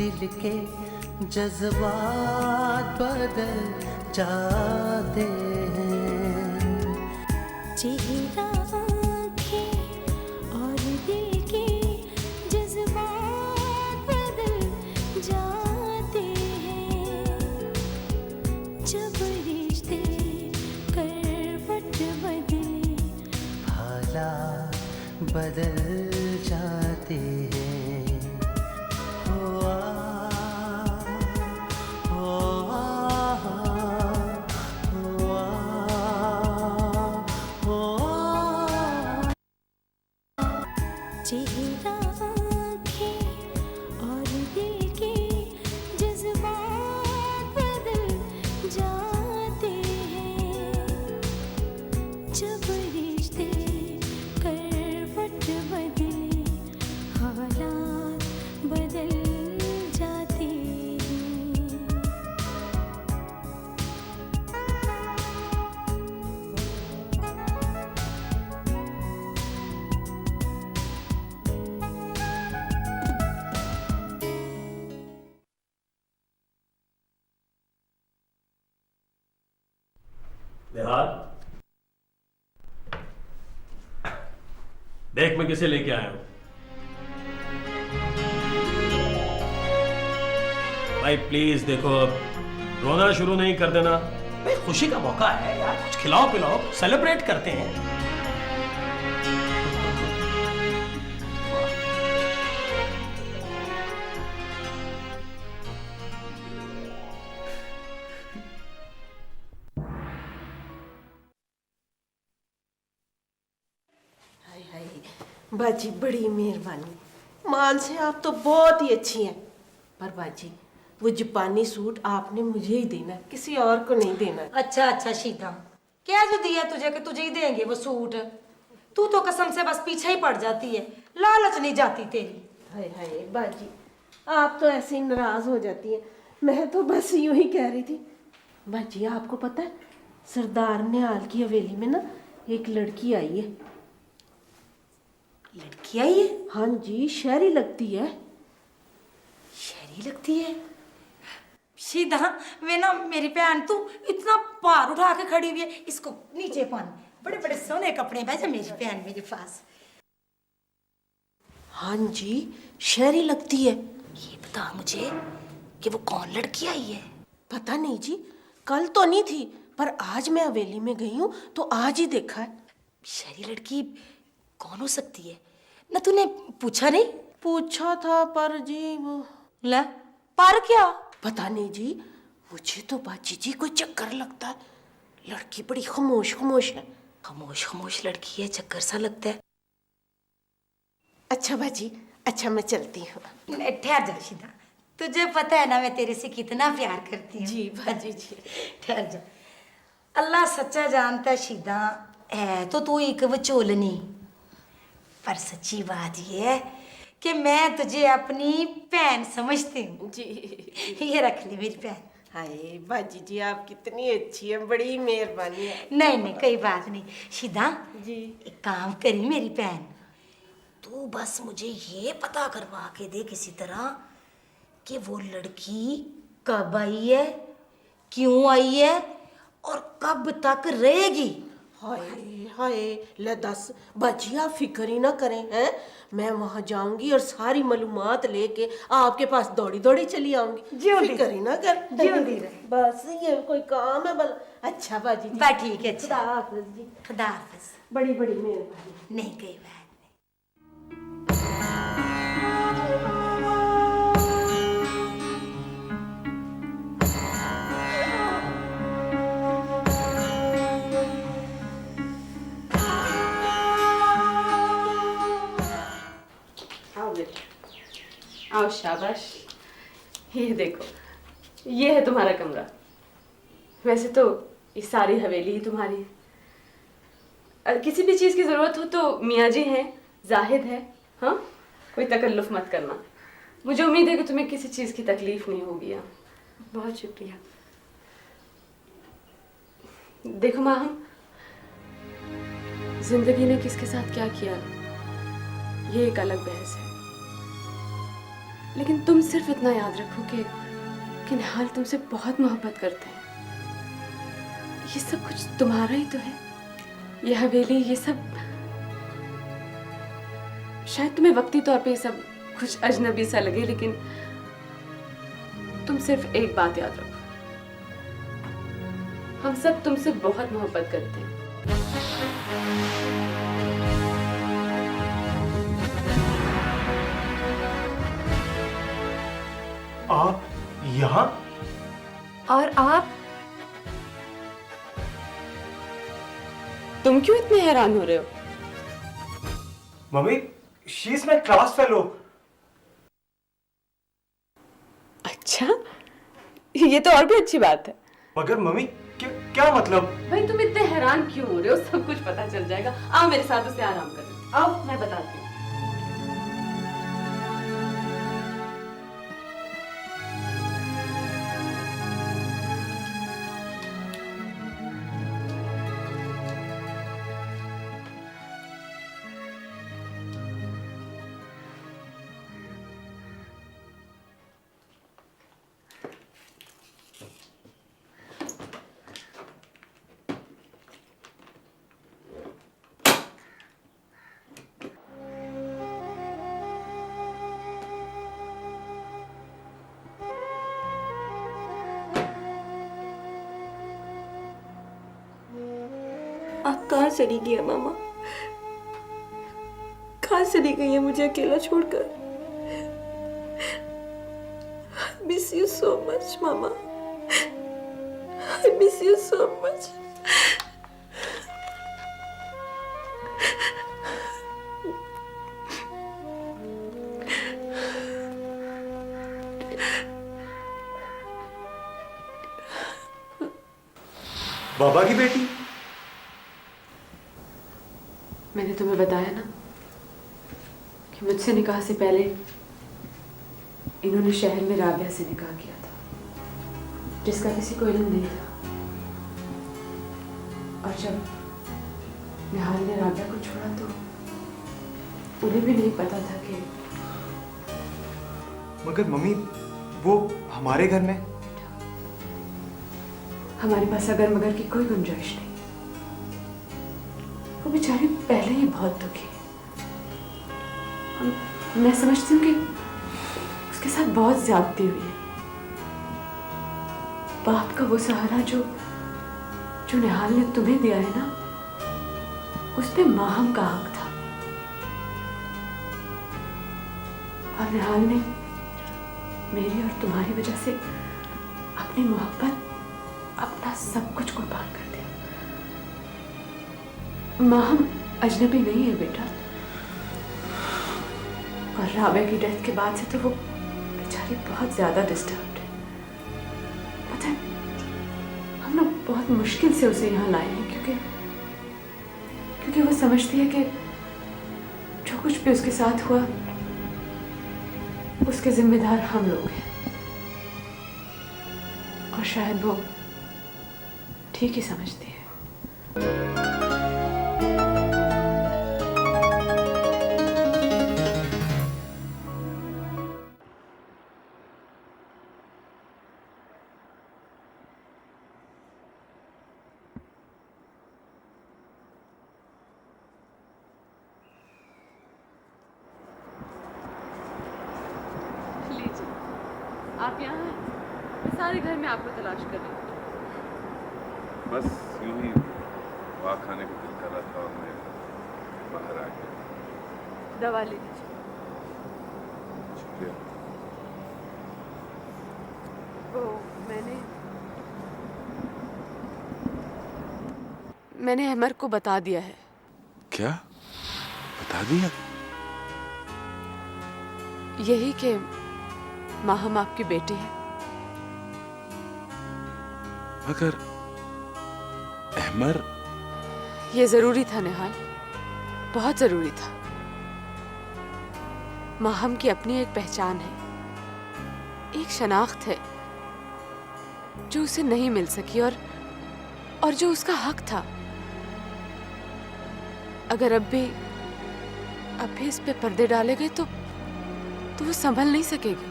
दिल के जज्बात बदल जाते हैं। चेहरा आँखें और दिल के जज्बात बदल जाते हैं। जब रिश्ते करवट बदले हालात बदल जाते हैं। हो आ, हो आ, हो आ, हो आ। चेहरा आँखें और दिल के जज्बात बदल जाते हैं। जब रिश्ते करवट बदले हालात बदल जाते हैं। निहाल, देख मैं किसे लेके आया हूं। भाई प्लीज देखो, अब रोना शुरू नहीं कर देना। भाई खुशी का मौका है यार, कुछ खिलाओ पिलाओ, सेलिब्रेट करते हैं। हाय हाय बाजी, बड़ी मेहरबानी। मान से आप तो बहुत ही अच्छी हैं, पर बाजी वो जापानी सूट आपने मुझे ही देना है, किसी और को नहीं देना। अच्छा अच्छा शीता, क्या जो दिया तुझे कि तुझे ही देंगे वो सूट? तू तो कसम से बस पीछे ही पड़ जाती है, लालच नहीं जाती तेरी। हाय हाय बाजी, आप तो ऐसे ही नाराज हो जाती हैं। मैं तो बस यूं ही कह रही थी। बाजी आपको पता है, सरदार निहाल की हवेली में ना एक लड़की आई है। लड़की आई है? हाँ जी, शहरी लगती है। शहरी लगती है? सीधा वे ना मेरी बहन, तू इतना भार उठा के खड़ी हुई है, इसको नीचे पान। बड़े बड़े सोने कपड़े भेजा मेरी बहन मेरे पास। हाँ जी, शहरी लगती है। ये बता मुझे कि वो कौन लड़की आई है? पता नहीं जी, कल तो नहीं थी, पर आज मैं हवेली में गई हूँ तो आज ही देखा है। शहरी लड़की कौन हो सकती है? ना तूने पूछा नहीं? पूछा था पर जी वो ले, पर क्या? पता नहीं जी, मुझे तो बाजी जी कोई चक्कर लगता है। लड़की बड़ी खामोश खामोश है। खामोश खामोश लड़की है, चक्कर सा लगता है। अच्छा बाजी, अच्छा मैं चलती हूँ। ठहर जा शीदा, तुझे पता है ना मैं तेरे से कितना प्यार करती हूँ। जी बाजी जी। ठहर जा। अल्लाह सच्चा जानता है शीदा, है तो तू एक विचोलनी, पर सच्ची बात ये है कि मैं तुझे अपनी बहन समझती हूँ। जी ये रख ले मेरी बहन। हाय बाजी जी, आप कितनी अच्छी हैं, बड़ी मेहरबानी है। नहीं नहीं, कोई बात नहीं। शीदा जी एक काम करी मेरी बहन, तू बस मुझे ये पता करवा के दे किसी तरह कि वो लड़की कब आई है, क्यों आई है और कब तक रहेगी। हाय हाय, ले दस बाजी, आप फिक्र ही ना करें हैं। मैं वहाँ जाऊंगी और सारी मालूमात लेके आपके पास दौड़ी दौड़ी चली आऊंगी। ज्यों फिक्र ही ना कर। ज्योंती रहे। बस ये कोई काम है भला। अच्छा बाजी जी, बस ठीक है। खुदा अच्छा, हाफिज जी। खुदा हाफिज। बड़ी बड़ी मेहरबानी। नहीं कोई बात आओ बेटा, आओ, शाबाश। ये देखो, ये है तुम्हारा कमरा। वैसे तो ये सारी हवेली ही तुम्हारी है। किसी भी चीज़ की ज़रूरत हो तो मियाँ जी हैं, जाहिद है। हाँ, कोई तकल्लुफ़ मत करना। मुझे उम्मीद है कि तुम्हें किसी चीज़ की तकलीफ़ नहीं होगी। हाँ, बहुत शुक्रिया। देखो माँ, हम जिंदगी ने किसके साथ क्या किया, ये एक अलग बहस है। लेकिन तुम सिर्फ इतना याद रखो कि निहाल तुमसे बहुत मोहब्बत करते हैं। ये सब कुछ तुम्हारा ही तो है, ये हवेली, ये सब। शायद तुम्हें वक्ती तौर पे ये सब कुछ अजनबी सा लगे, लेकिन तुम सिर्फ एक बात याद रखो, हम सब तुमसे बहुत मोहब्बत करते हैं। आप यहाँ? और आप? तुम क्यों इतने हैरान हो रहे हो? Mummy, she is my class fellow. अच्छा, ये तो और भी अच्छी बात है। मगर मम्मी, क्या मतलब? भाई तुम इतने हैरान क्यों हो रहे हो? सब कुछ पता चल जाएगा। आओ मेरे साथ, उसे आराम करो। आओ, मैं बताती हूँ। आप कहाँ चली गई है मामा? कहाँ चली गई है मुझे अकेला छोड़कर? I miss you so much, mama. I miss you so much। बाबा की बेटी? मैंने तुम्हें बताया ना कि मुझसे निकाह से पहले इन्होंने शहर में राबिया से निकाह किया था, जिसका किसी को इल्म नहीं था। और जब निहाल ने राबिया को छोड़ा तो उन्हें भी नहीं पता था कि। मगर मम्मी, वो हमारे घर में। हमारे पास अगर मगर की कोई गुंजाइश नहीं। वो बेचारी पहले ही बहुत दुखी है। मैं समझती हूँ कि उसके साथ बहुत ज्यादती हुई है। बाप का वो सहारा जो निहाल ने तुम्हें दिया है ना, उस पे माहम का हक था। और निहाल ने मेरी और तुम्हारी वजह से अपनी मोहब्बत, अपना सब कुछ कुर्बान कर दिया। माहम अजनबी नहीं है बेटा, और राबिया की डेथ के बाद से तो वो बेचारी बहुत ज्यादा डिस्टर्ब्ड है। पता है, हम लोग बहुत मुश्किल से उसे यहाँ लाए हैं, क्योंकि वो समझती है कि जो कुछ भी उसके साथ हुआ उसके जिम्मेदार हम लोग हैं। और शायद वो ठीक ही समझती है। लीजिए, आप यहाँ हैं? मैं सारे घर में आपको तलाश कर रही हूँ। बस यूं ही वहाँ खाने को दिल कर रहा था और मैं बाहर आ गया। दवा ले लीजिए। शुक्रिया। वो मैंने अहमर को बता दिया है। क्या बता दिया? यही कि माहम आपकी बेटी है। मगर अहमर। ये जरूरी था निहाल, बहुत जरूरी था। माहम की अपनी एक पहचान है, एक शनाख्त है जो उसे नहीं मिल सकी और जो उसका हक था। अगर अब भी इस पे पर्दे डाले गए तो वो संभल नहीं सकेगी।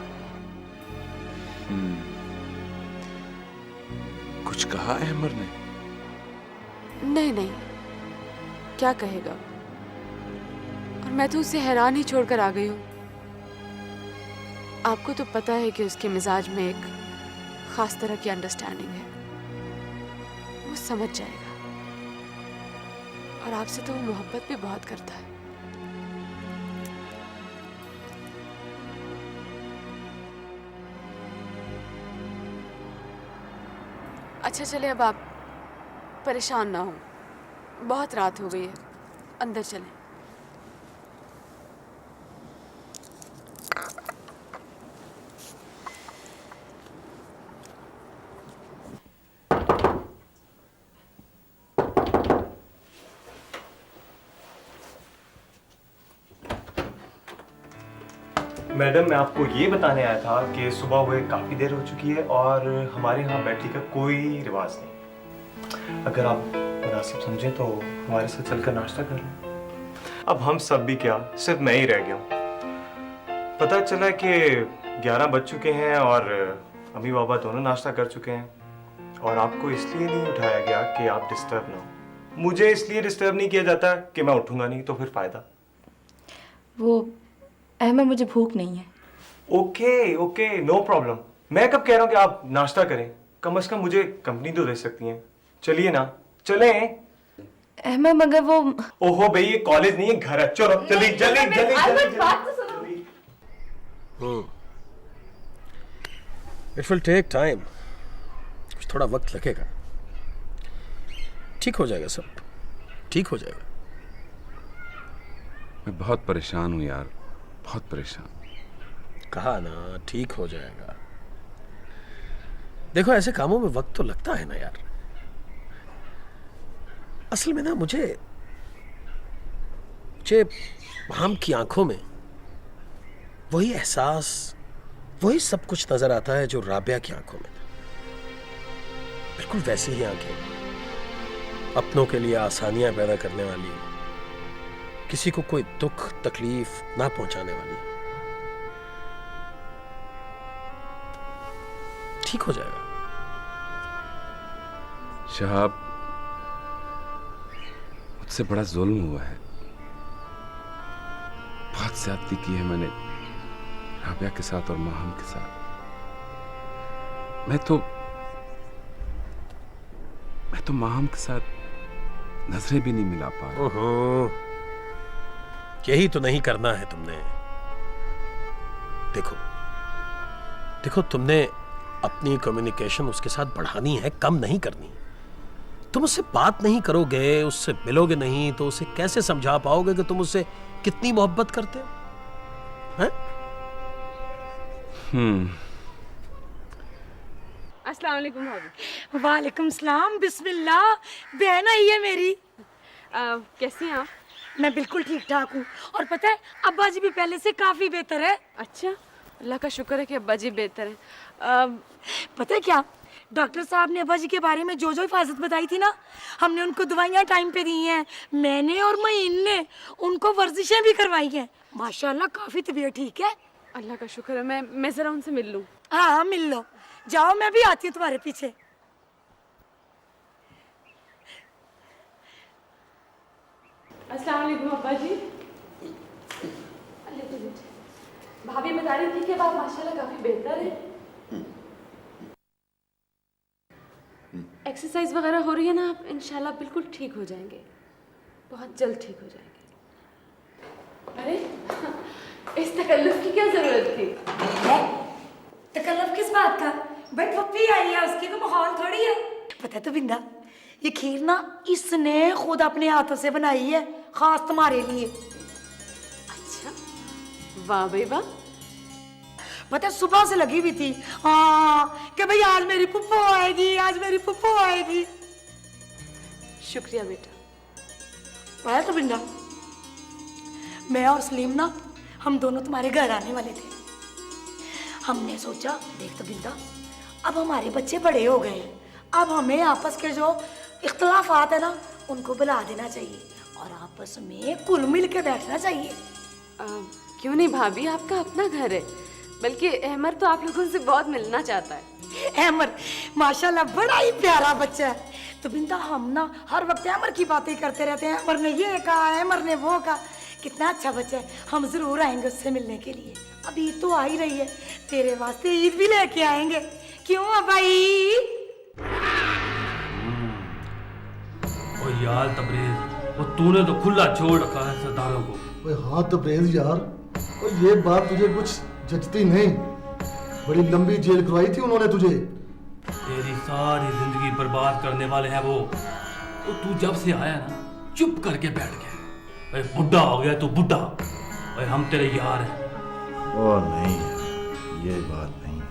कुछ कहा अहमर ने? नहीं नहीं, क्या कहेगा। और मैं तो उसे हैरान ही छोड़कर आ गई हूँ। आपको तो पता है कि उसके मिजाज में एक खास तरह की अंडरस्टैंडिंग है, वो समझ जाएगा। और आपसे तो वो मोहब्बत भी बहुत करता है। अच्छा चले, अब आप परेशान ना हो, बहुत रात हो गई है, अंदर चलें। मैडम, मैं आपको ये बताने आया था कि सुबह हुए काफ़ी देर हो चुकी है और हमारे यहाँ बैठने का कोई रिवाज नहीं। अगर आप मुनासिब समझें तो हमारे साथ चलकर नाश्ता कर लें। अब हम सब भी क्या, सिर्फ मैं ही रह गया हूँ। पता चला कि 11 बज चुके हैं और अम्मी बाबा दोनों नाश्ता कर चुके हैं और आपको इसलिए नहीं उठाया गया कि आप डिस्टर्ब ना हो। मुझे इसलिए डिस्टर्ब नहीं किया जाता कि मैं उठूंगा नहीं तो फिर फ़ायदा। वो अहमद, मुझे भूख नहीं है। Okay okay, no problem. मैं कब कह रहा हूँ कि आप नाश्ता करें, कम से कम मुझे कंपनी तो दे सकती हैं। चलिए ना, चलें। अहमद मगर वो, ओहो भाई, ये कॉलेज नहीं है, घर है। चलो जल्दी जल्दी जल्दी जल्दी। इट विल टेक टाइम, कुछ थोड़ा वक्त लगेगा। ठीक हो जाएगा, सब ठीक हो जाएगा। मैं बहुत परेशान हूँ यार, बहुत परेशान। कहा ना ठीक हो जाएगा। देखो, ऐसे कामों में वक्त तो लगता है ना यार। असल में ना मुझे हम की आंखों में वही एहसास, वही सब कुछ नजर आता है जो राबिया की आंखों में था। बिल्कुल वैसी ही आंखें, अपनों के लिए आसानियां पैदा करने वाली, किसी को कोई दुख तकलीफ ना पहुंचाने वाली। ठीक हो जाएगा। शहाब, मुझसे बड़ा जुल्म हुआ है, बहुत ज्यादती की है मैंने राबिया के साथ और माहम के साथ। मैं तो माहम के साथ नजरें भी नहीं मिला पा रहा। ओहो, यही तो नहीं करना है तुमने। देखो तुमने अपनी कम्युनिकेशन उसके साथ बढ़ानी है, कम नहीं करनी। तुम उससे बात नहीं करोगे, उससे मिलोगे नहीं, तो उसे कैसे समझा पाओगे कि तुम उससे कितनी मोहब्बत करते हो? हैं? अस्सलाम वालेकुम भाभी। वालेकुम सलाम, बिस्मिल्लाह। बहन आई है मेरी। कैसी हैं आप? मैं बिल्कुल ठीक ठाक हूँ। और पता है, अब्बा जी भी पहले से काफी बेहतर है। अच्छा, अल्लाह का शुक्र है कि अब्बा जी बेहतर हैं। पता है क्या, डॉक्टर साहब ने अब्बा जी के बारे में जो जो हिफाजत बताई थी ना, हमने उनको दवाइयाँ टाइम पे दी हैं। मैंने और मईन ने उनको वर्जिशें भी करवाई हैं। माशाल्लाह काफी तबीयत ठीक है। अल्लाह का शुक्र है। मैं जरा उनसे मिल लूँ। हाँ मिल लो, जाओ, मैं भी आती हूँ तुम्हारे पीछे। अस्सलाम वालेकुम अब्बा जी। भाभी बता रही थी कि अब आप माशाल्लाह काफी बेहतर हैं। एक्सरसाइज वगैरह हो रही है ना, आप इंशाल्लाह बिल्कुल ठीक हो जाएंगे, बहुत जल्द ठीक हो जाएंगे। अरे इस तकल्लुफ की क्या जरूरत थी? तकल्लुफ किस बात का? भाई पप्पी आई है, उसकी तो माहौल थोड़ी है। पता है तो बिंदा, ये खीर ना इसने खुद अपने हाथों से बनाई है, खास तुम्हारे लिए। अच्छा, वाह भाई वाह। पता है सुबह से लगी हुई थी, हाँ, कि भाई आज मेरी पुप्पो आएगी, आज मेरी पुप्पो आएगी। शुक्रिया बेटा। पता तो बिंदा, मैं और सलीम ना, हम दोनों तुम्हारे घर आने वाले थे। हमने सोचा, देख तो बिंदा, अब हमारे बच्चे बड़े हो गए हैं, अब हमें आपस के जो इख्तलाफात है ना, उनको बुला देना चाहिए और आपस में कुल मिल के बैठना चाहिए। क्यों नहीं भाभी, आपका अपना घर है, बल्कि अहमद तो आप लोगों से बहुत मिलना चाहता है। अहमर माशाल्लाह बड़ा ही प्यारा बच्चा है। तो बिंदा हम ना हर वक्त अहमर की बातें करते रहते हैं, अहमर ने ये कहा, अहमर ने वो कहा। कितना अच्छा बच्चा है, हम जरूर आएंगे उससे मिलने के लिए। अब ईद तो आ ही रही है, तेरे वास्ते ईद भी लेके आएंगे, क्यों भाई? ओ यार तबरेज, वो तूने तो खुला छोड़ रखा है सरदारों को। ओए हाँ तबरेज यार, और ये बात तुझे कुछ जचती नहीं। बड़ी लंबी जेल करवाई थी उन्होंने तुझे। तेरी सारी जिंदगी बर्बाद करने वाले हैं वो। तो तू जब से आया ना चुप करके बैठ गया। अरे बुढ़ा हो गया तू, बुढ़ा। अरे हम तेरे यार हैं। ओ नहीं, ये बात नहीं है।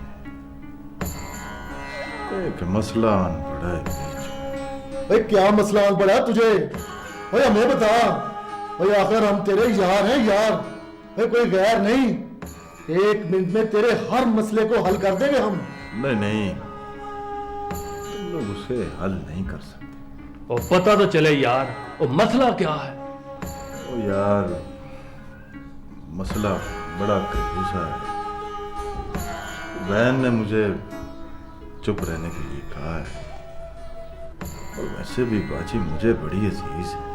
एक मसला आन पड़ा है बीच में। भाई क्या मसला आन पड़ा तुझे? भाई हमें बता। भाई आखिर हम तेरे यार हैं यार, भाई कोई गैर नहीं। एक मिनट में तेरे हर मसले को हल कर देंगे हम। नहीं नहीं, तुम लोग उसे हल नहीं कर सकते। और पता तो चले यार, वो मसला क्या है? ओ यार, मसला बड़ा कंफ्यूसा है। बहन ने मुझे चुप रहने के लिए कहा है, और वैसे भी बाजी मुझे बड़ी अजीज है,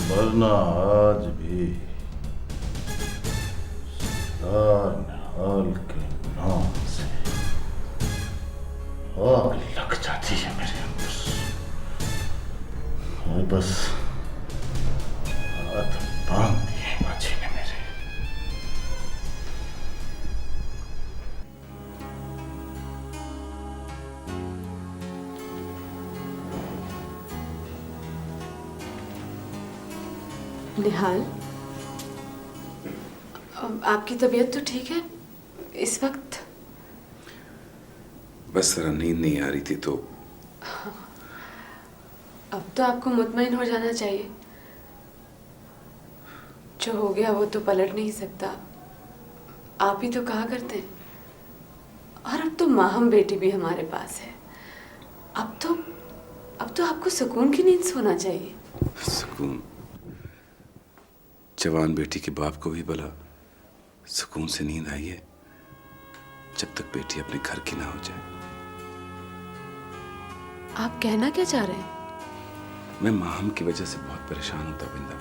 वरना आज भी सरदार निहाल के नाम से आग लग जाती है मेरे अंदर। और बस हाथ बांध दिए बाजी ने मेरे। निहाल, आपकी तबीयत तो ठीक है इस वक्त? बस जरा नींद नहीं आ रही थी तो। अब तो आपको मुतमईन हो जाना चाहिए। जो हो गया वो तो पलट नहीं सकता, आप ही तो कहा करते हैं। और अब तो माहम बेटी भी हमारे पास है। अब तो आपको सुकून की नींद सोना चाहिए। सुकून? जवान बेटी के बाप को भी भला सुकून से नींद आई है जब तक बेटी अपने घर की ना हो जाए। आप कहना क्या चाह रहे हैं? मैं माहम की वजह से बहुत परेशान होता बिंदा।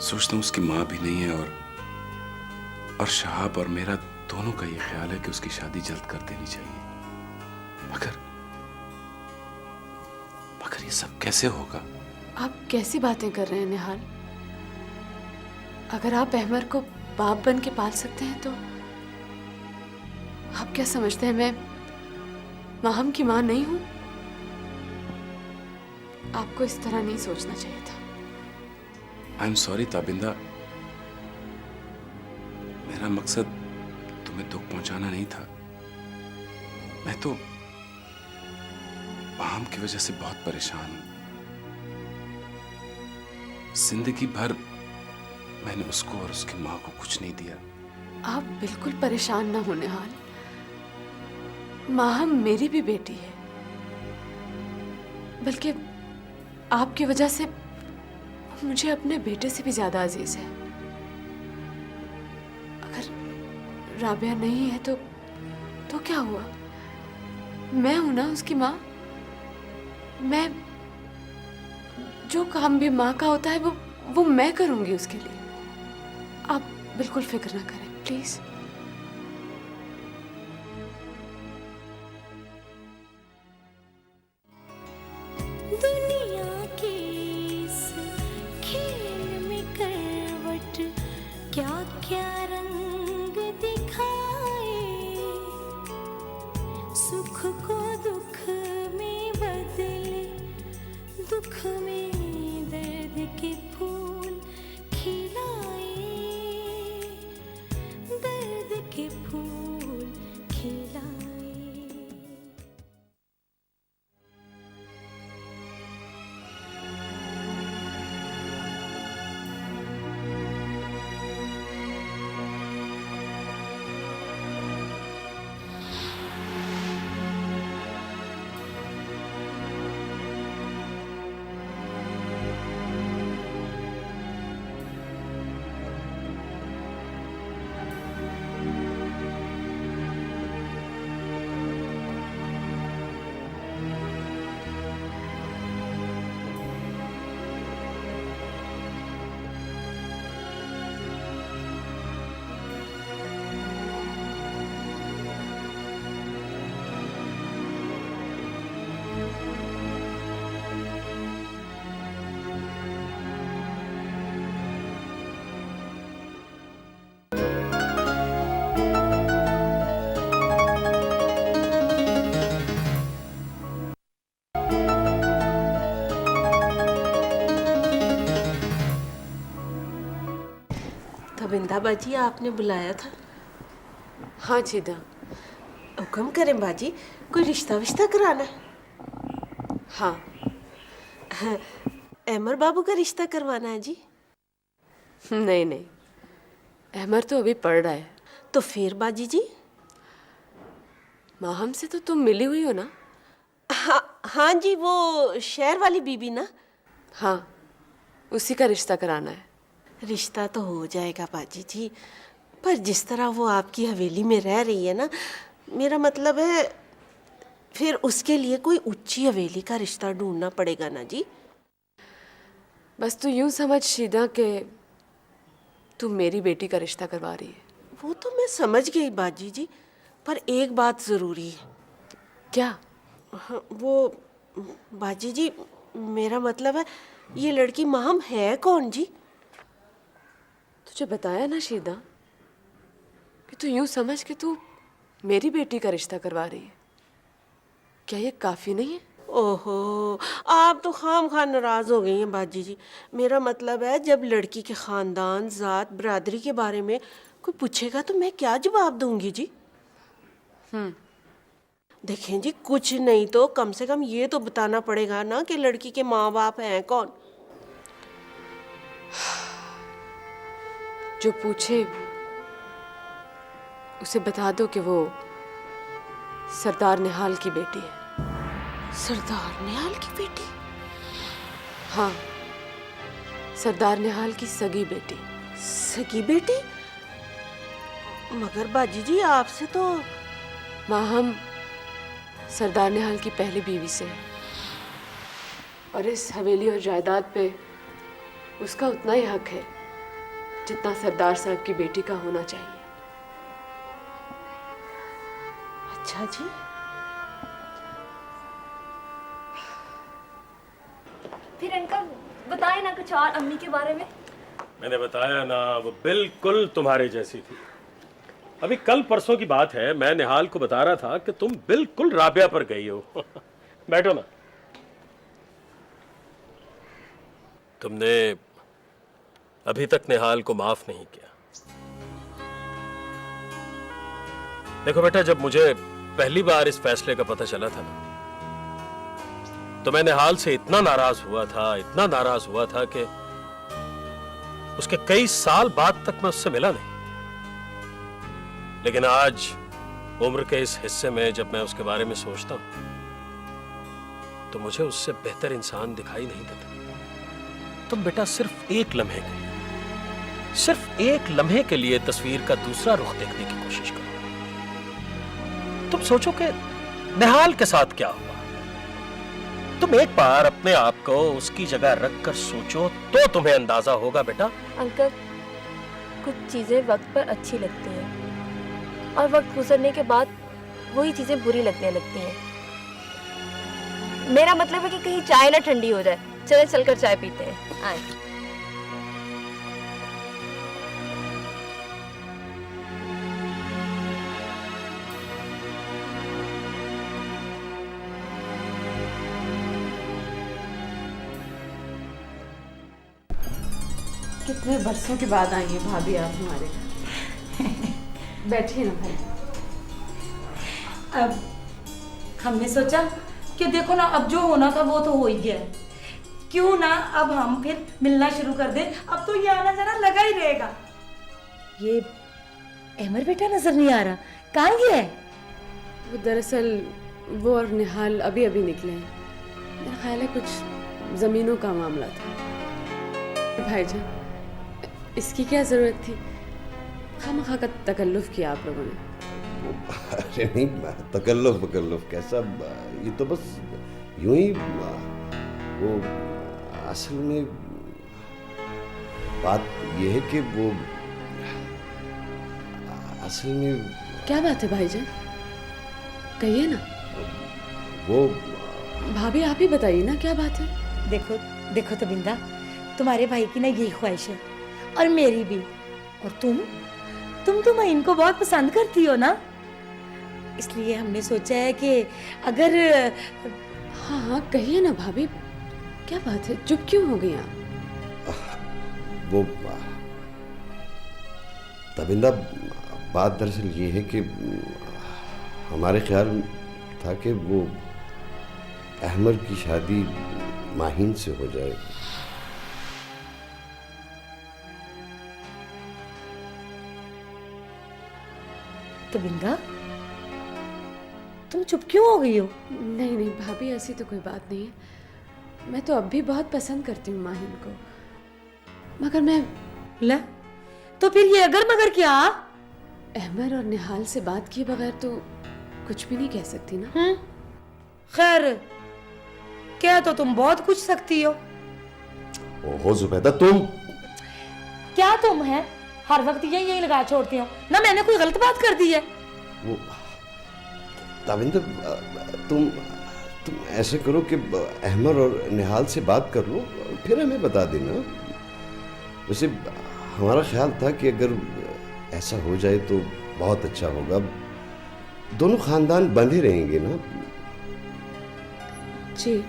सोचता हूं उसकी माँ भी नहीं है, और शहाब और मेरा दोनों का ये ख्याल है कि उसकी शादी जल्द कर देनी चाहिए। मगर ये सब कैसे होगा? आप कैसी बातें कर रहे हैं निहाल? अगर आप अहमर को बाप बन के पाल सकते हैं तो आप क्या समझते हैं मैं माहम की मां नहीं हूं? आपको इस तरह नहीं सोचना चाहिए था। आई एम सॉरी ताबिंदा, मेरा मकसद तुम्हें दुख पहुंचाना नहीं था। मैं तो माहम की वजह से बहुत परेशान हूं। जिंदगी भर मैंने उसको और उसकी माँ को कुछ नहीं दिया। आप बिल्कुल परेशान ना हो निहाल। माहम मेरी भी बेटी है, बल्कि आपकी वजह से मुझे अपने बेटे से भी ज्यादा अजीज है। अगर राबिया नहीं है तो क्या हुआ? मैं हूं ना उसकी माँ। मैं जो काम भी माँ का होता है वो मैं करूंगी उसके लिए। आप बिल्कुल फिक्र ना करें प्लीज। दुनिया के इस खेल में करवट क्या क्या रंग दिखाए, सुख को दुख में बदले, दुख में दर्द के फूल खिलाए, दर्द बिंदा बाजी आपने बुलाया था? हाँ छीदा। हुक्म करें बाजी, कोई रिश्ता विश्ता कराना है? हाँ। अहमर बाबू का रिश्ता करवाना है जी? नहीं नहीं, अहमर तो अभी पढ़ रहा है। तो फिर बाजी जी? माहम से तो तुम मिली हुई हो ना? हाँ जी, वो शहर वाली बीबी ना? हाँ, उसी का रिश्ता कराना है। रिश्ता तो हो जाएगा बाजी जी, पर जिस तरह वो आपकी हवेली में रह रही है ना, मेरा मतलब है फिर उसके लिए कोई ऊंची हवेली का रिश्ता ढूंढना पड़ेगा ना जी। बस तू यूं समझ शीदा कि तू मेरी बेटी का रिश्ता करवा रही है। वो तो मैं समझ गई बाजी जी, पर एक बात ज़रूरी है। क्या? वो बाजी जी, मेरा मतलब है ये लड़की माहम है कौन जी? तुझे बताया ना शीदा कि तू यूं समझ कि तू मेरी बेटी का रिश्ता करवा रही है। क्या ये काफी नहीं है? ओहो, आप तो खाम खान नाराज हो गई हैं बाजी जी। मेरा मतलब है जब लड़की के खानदान, जात, बरादरी के बारे में कोई पूछेगा तो मैं क्या जवाब दूंगी जी? देखें जी, कुछ नहीं तो कम से कम ये तो बताना पड़ेगा ना कि लड़की के माँ बाप हैं कौन। जो पूछे उसे बता दो कि वो सरदार निहाल की बेटी है। सरदार निहाल की बेटी? हाँ, सरदार निहाल की सगी बेटी। सगी बेटी? मगर बाजी जी आपसे तो माहम सरदार निहाल की पहली बीवी से है और इस हवेली और जायदाद पे उसका उतना ही हक है जितना सरदार साहब की बेटी का होना चाहिए। अच्छा जी। फिर अंकल बताए ना कुछ और अम्मी के बारे में। मैंने बताया ना, वो बिल्कुल तुम्हारे जैसी थी। अभी कल परसों की बात है, मैं निहाल को बता रहा था कि तुम बिल्कुल राबिया पर गई हो। बैठो ना। तुमने अभी तक निहाल को माफ नहीं किया। देखो बेटा, जब मुझे पहली बार इस फैसले का पता चला था ना, तो मैं निहाल से इतना नाराज हुआ था कि उसके कई साल बाद तक मैं उससे मिला नहीं। लेकिन आज उम्र के इस हिस्से में जब मैं उसके बारे में सोचता हूं तो मुझे उससे बेहतर इंसान दिखाई नहीं देता। तुम बेटा सिर्फ एक लम्हे के लिए तस्वीर का दूसरा रुख देखने की कोशिश करो। तुम सोचो कि निहाल के साथ क्या हुआ। तुम एक बार अपने आप को उसकी जगह रखकर सोचो तो तुम्हें अंदाजा होगा बेटा। अंकल, कुछ चीजें वक्त पर अच्छी लगती हैं और वक्त गुजरने के बाद वही चीजें बुरी लगने लगती हैं। मेरा मतलब है कि कहीं चाय ना ठंडी हो जाए। चले चलकर चाय पीते हैं। आए। कितने बरसों के बाद आई है भाभी आप हमारे घर। बैठिए ना भाई। अब हमने सोचा कि देखो ना, अब जो होना था वो तो हो ही गया है, क्यों ना अब हम फिर मिलना शुरू कर दें। अब तो ये आना जाना लगा ही रहेगा। ये अमर बेटा नजर नहीं आ रहा, कहाँ गया है? वो दरअसल वो और निहाल अभी अभी निकले हैं। मेरा ख्याल है कुछ जमीनों का मामला था। भाईजान, इसकी क्या जरूरत थी? खामखा का तकल्लुफ किया आप लोगों ने। अरे नहीं, तकल्लुफ कैसा, ये तो बस यूं ही। वो असल में बात ये है कि वो असल में। क्या बात है भाईजान, कहिए ना। वो भाभी आप ही बताइए ना, क्या बात है? देखो तो बिंदा, तुम्हारे भाई की ना यही ख्वाहिश है और मेरी भी। और तुम तो इनको बहुत पसंद करती हो ना, इसलिए हमने सोचा है कि अगर। हाँ कहिए ना भाभी, क्या बात है? चुप क्यों हो गई आप? वो तबिंदा, बात दरअसल ये है कि हमारे ख्याल था कि वो अहमद की शादी माहीन से हो जाए। तबिंदा, तुम चुप क्यों हो गई हो? नहीं नहीं भाभी, ऐसी तो कोई बात नहीं है। मैं तो अब भी बहुत पसंद करती हूँ माहिन को, मगर मैं ले, तो फिर ये अगर मगर क्या? अहमद और निहाल से बात किए बगैर तो कुछ भी नहीं कह सकती ना। खैर, क्या तो तुम बहुत कुछ सकती हो। ओहो जुबैदा, तुम क्या तुम है? हर वक्त यही लगा छोड़ती हो ना। मैंने कोई गलत बात कर दी है? वो तविंदर, तुम ऐसे करो कि अहमद और निहाल से बात कर लो, फिर हमें बता देना। वैसे हमारा ख्याल था कि अगर ऐसा हो जाए तो बहुत अच्छा होगा, दोनों खानदान बंधे रहेंगे ना। जी।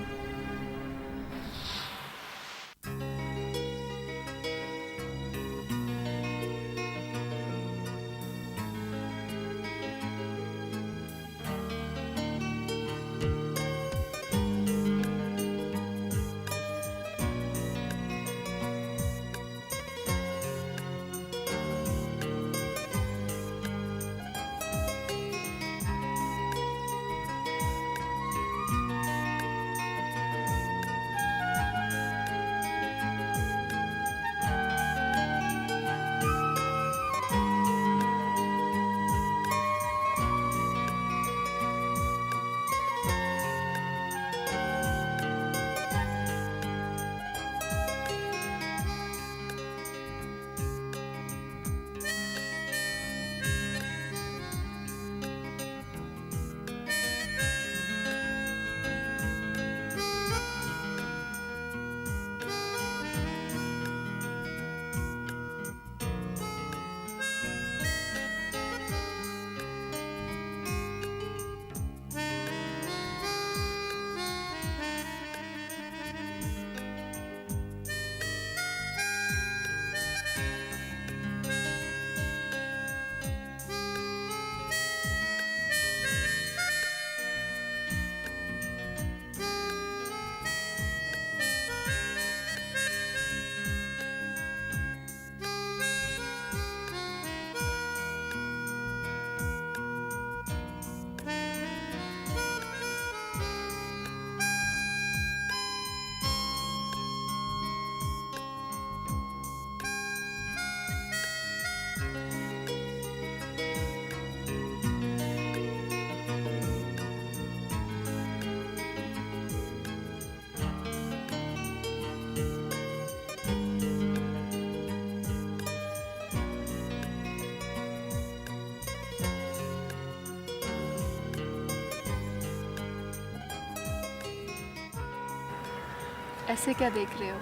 ऐसे क्या देख रहे हो?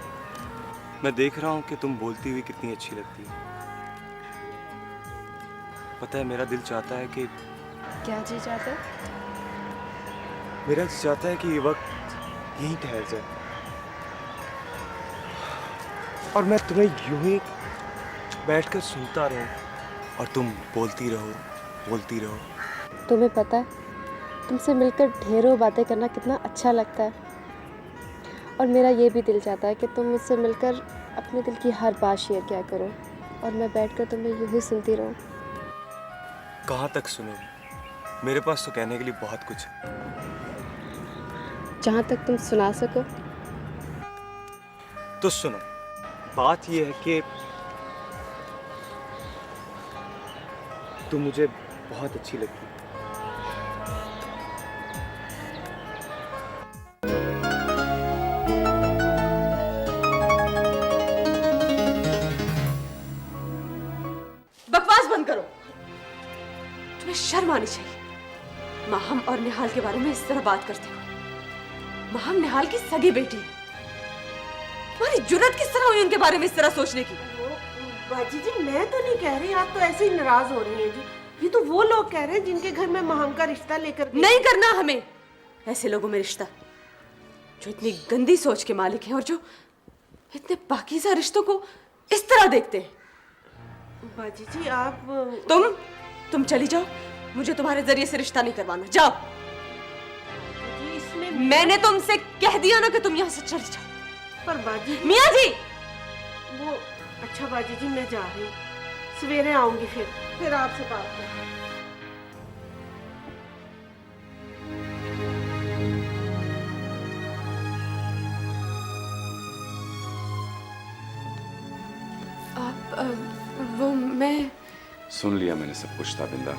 मैं देख रहा हूँ कि तुम बोलती हुई कितनी अच्छी लगती है। पता है, मेरा दिल चाहता है कि क्या जी चाहते हो? मेरा दिल चाहता है कि ये वक्त यहीं ठहर जाए और मैं तुम्हें यूं ही बैठकर सुनता रहूं और तुम बोलती रहो। तुम्हें पता है, तुमसे मिलकर ढेरों बातें करना कितना अच्छा लगता है। और मेरा ये भी दिल चाहता है कि तुम मुझसे मिलकर अपने दिल की हर बात शेयर किया करो और मैं बैठकर तुम्हें यूं ही सुनती रहूं। कहाँ तक सुनोगी? मेरे पास तो कहने के लिए बहुत कुछ है। जहाँ तक तुम सुना सको। तो सुनो, बात ये है कि तुम मुझे बहुत अच्छी लगती है। बकवास बंद करो। तुम्हें शर्म आनी चाहिए। माहम और निहाल के बारे में इस तरह बात करते हो। माहम निहाल की सगी बेटी है। तुम्हारी जुर्रत किस तरह हुई उनके बारे में इस तरह सोचने की? बाजी जी, मैं तो नहीं कह रही, आप तो ऐसे ही नाराज हो रही हैं जी। ये तो वो लोग कह रहे हैं जिनके घर में माहम का रिश्ता लेकर नहीं करना हमें ऐसे लोगों में रिश्ता जो इतनी गंदी सोच के मालिक हैं और जो इतने पाकीज़ा रिश्तों को इस तरह देखते हैं। बाजी जी आप तुम चली जाओ, मुझे तुम्हारे जरिए से रिश्ता नहीं करवाना, जाओ। जी इसमें मैंने तुमसे कह दिया ना कि तुम यहाँ से चली जाओ। पर बाजी मियाँ जी, वो अच्छा बाजी जी मैं जा रही हूँ, सवेरे आऊंगी फिर आपसे बात करूंगी। वो मैं सुन लिया मैंने सब कुछ ताबिंदा।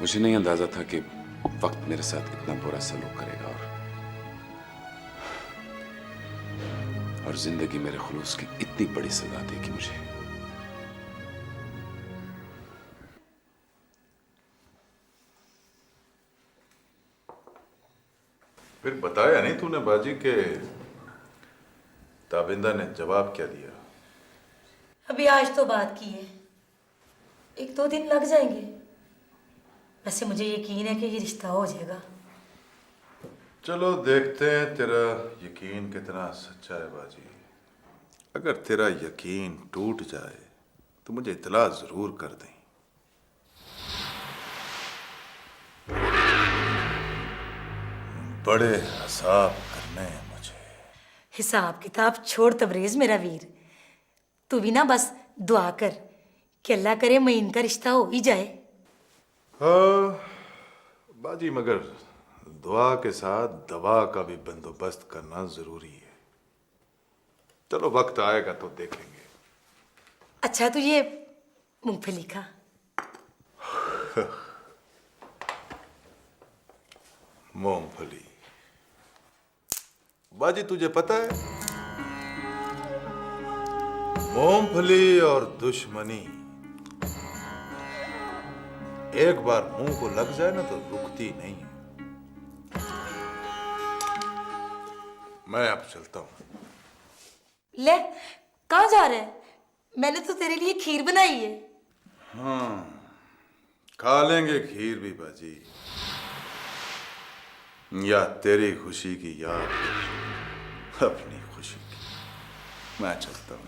मुझे नहीं अंदाजा था कि वक्त मेरे साथ इतना बुरा सलूक करेगा और जिंदगी मेरे खुलूस की इतनी बड़ी सजा देगी मुझे। फिर बताया नहीं तूने बाजी के ताबिंदा ने जवाब क्या दिया? अभी आज तो बात की है, 1-2 दिन लग जाएंगे। वैसे मुझे यकीन है कि ये रिश्ता हो जाएगा। चलो देखते हैं तेरा यकीन कितना सच्चा है बाजी। अगर तेरा यकीन टूट जाए तो मुझे इतला जरूर कर दें। बड़े हिसाब करने हैं मुझे। हिसाब किताब छोड़ तबरेज मेरा वीर, तू भी ना बस दुआ कर कि अल्लाह करे मईन का रिश्ता हो ही जाए। हाँ बाजी, मगर दुआ के साथ दवा का भी बंदोबस्त करना जरूरी है। चलो वक्त आएगा तो देखेंगे। अच्छा तो ये मूंगफली खा। मूंगफली बाजी, तुझे पता है मूंगफली और दुश्मनी एक बार मुंह को लग जाए ना तो रुकती नहीं। मैं अब चलता हूं। ले कहाँ जा रहे हैं? मैंने तो तेरे लिए खीर बनाई है। हाँ खा लेंगे खीर भी बाजी, या तेरी खुशी की याद अपनी खुशी की। मैं चलता हूं।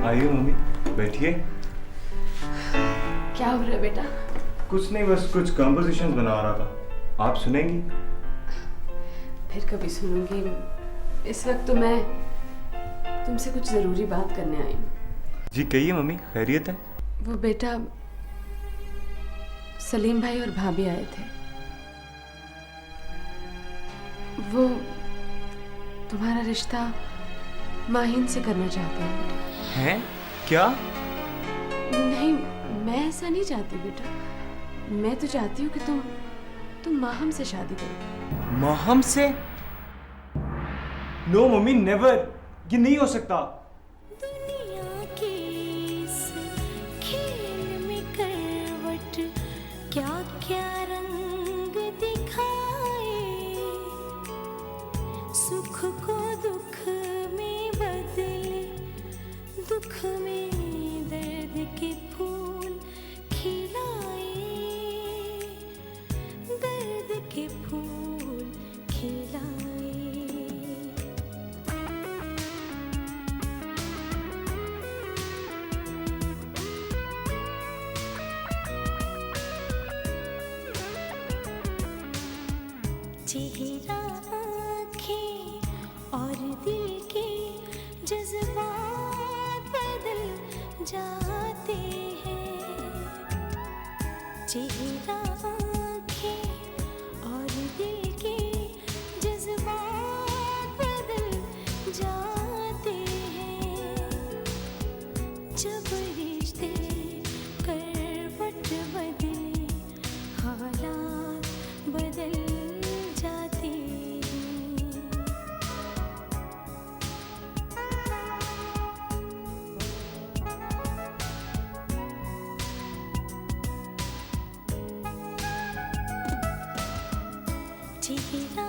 आइए मम्मी, बैठिए। क्या हो रहा है बेटा? कुछ नहीं, बस कुछ कंपोजिशंस बना रहा था। आप सुनेंगी? फिर कभी सुनूंगी। इस वक्त तो मैं तुमसे कुछ जरूरी बात करने आई हूँ। जी कहिए मम्मी, खैरियत है? वो बेटा, सलीम भाई और भाभी आए थे। वो तुम्हारा रिश्ता माहिन से करना चाहते हैं बेटा। हैं? क्या? नहीं, मैं ऐसा नहीं चाहती बेटा। मैं तो चाहती हूँ कि तुम माहिन से शादी करो। माँ से? नो मम्मी, नेवर, ये नहीं हो सकता। दुनिया के इस खेल में करवट क्या क्या रंग दिखाए, सुख को दुख में बदले, दुख में दर्द के फूल खिलाए, दर्द के फूल खिलाए। चेहरा, आँखें और दिल के जज्बात बदल जाते हैं। चेहरा, आँखें और दिल के जज्बात बदल जाते हैं। जब रिश्ते करवट बदले, हालात बदल जाते हैं। चेहरा,